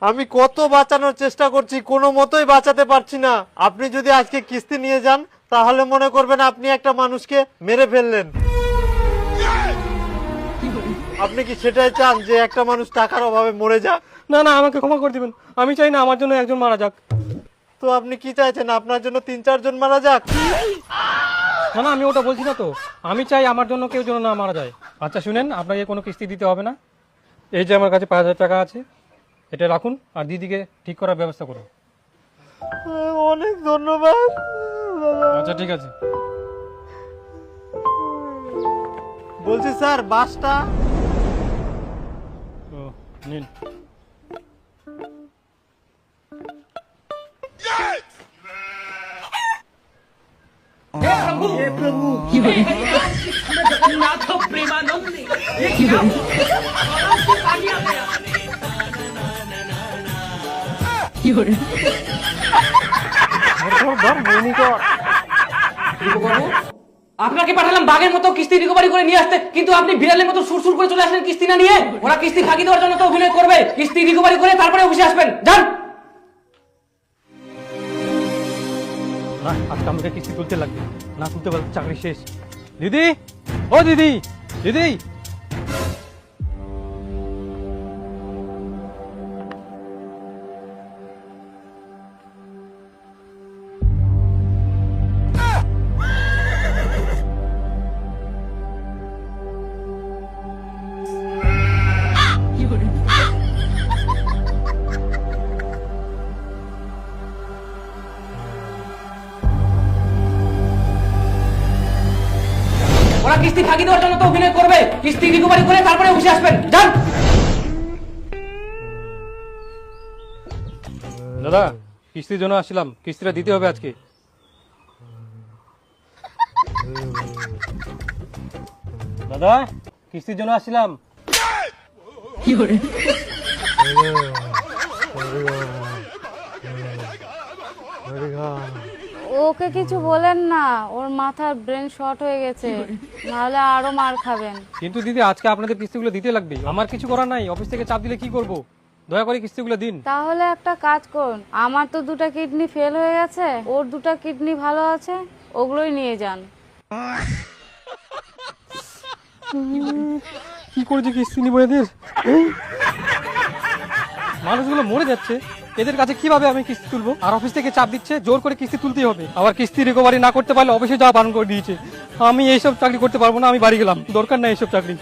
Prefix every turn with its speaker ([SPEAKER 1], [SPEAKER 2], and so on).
[SPEAKER 1] আমি কত বাঁচানোর চেষ্টা করছি, কোনো মতোই বাঁচাতে পারছি না। আপনি যদি আজকে কিস্তি নিয়ে যান তাহলে মনে করবেন আপনি একটা মানুষকে মেরে ফেললেন। আপনি কি সেটাই চান যে একটা মানুষ টাকার অভাবে মরে যাক?
[SPEAKER 2] না না, আমাকে ক্ষমা করে দিবেন। আমি চাই না আমার জন্য একজন মারা যাক।
[SPEAKER 1] তো আপনি কি চাইছেন, আপনার জন্য 3-4 জন মারা যাক?
[SPEAKER 2] না না, আমি ওটা বলছি না তো। আমি চাই আমার জন্য কেউ যেন না মারা যায়। আচ্ছা শুনেন, আপনাকে কোনো কিস্তি দিতে হবে না। এই যে আমার কাছে 5,000 টাকা আছে, এটা রাখুন আর দিদিকে ঠিক করার ব্যবস্থা করুন।
[SPEAKER 1] অনেক ধন্যবাদ।
[SPEAKER 2] আচ্ছা ঠিক আছে।
[SPEAKER 1] বলছি স্যার, বাসটা
[SPEAKER 2] ও নিন।
[SPEAKER 3] আপনাকে পাঠালাম বাঘের মতো কিস্তি রিকভারি করে নিয়ে আসতে, কিন্তু আপনি বিড়ালের মতো সুরসুর করে চলে আসলেন কিস্তি না নিয়ে। ওরা কিস্তি ফাঁকি দেওয়ার জন্য তো অভিনয় করবে, কিস্তি রিকভারি করে তারপরে অফিসে আসবেন। যান।
[SPEAKER 2] না, আজকে আমাকে কিস্তি তুলতে লাগবে, না তুলতে পারলে চাকরি শেষ। দিদি, ও দিদি, দিদি।
[SPEAKER 3] ওরা কিস্তি ফাঁকি দেওয়ার জন্য তো অভিনয় করবে, কিস্তি রিকভারি করে তারপরে অফিসে আসবেন। যান।
[SPEAKER 2] দাদা, কিস্তির জন্য আসছিলাম, কিস্তিটা দিতে হবে আজকে। দাদা, কিস্তির জন্য আসছিলাম।
[SPEAKER 4] ওকে কিছু বলেন না, ওর মাথার ব্রেন শর্ট হয়ে গেছে, নাহলে আরো মার খাবেন।
[SPEAKER 2] কিন্তু দিদি, আজকে আপনাদের কিস্তিগুলো দিতে লাগবে। আমার কিছু করার নাই, অফিস থেকে চাপ দিলে কি করব? দয়া করে কিস্তিগুলো দিন।
[SPEAKER 4] তাহলে একটা কাজ করুন, আমার তো 2টা কিডনি ফেল হয়ে গেছে, ওর 2টা কিডনি ভালো আছে, ওগুলোই নিয়ে যান।
[SPEAKER 2] কি করেছে কিস্তি নিব এদের? মানুষগুলো মরে যাচ্ছে, এদের কাছে কিভাবে আমি কিস্তি তুলবো? আর অফিস থেকে চাপ দিচ্ছে, জোর করে কিস্তি তুলতেই হবে। আবার কিস্তি রিকভারি না করতে পারলে অফিসে যাওয়া বারণ করে দিয়েছে। আমি এইসব চাকরি করতে পারবো না, আমি বাড়ি গেলাম, দরকার নাই এইসব চাকরি।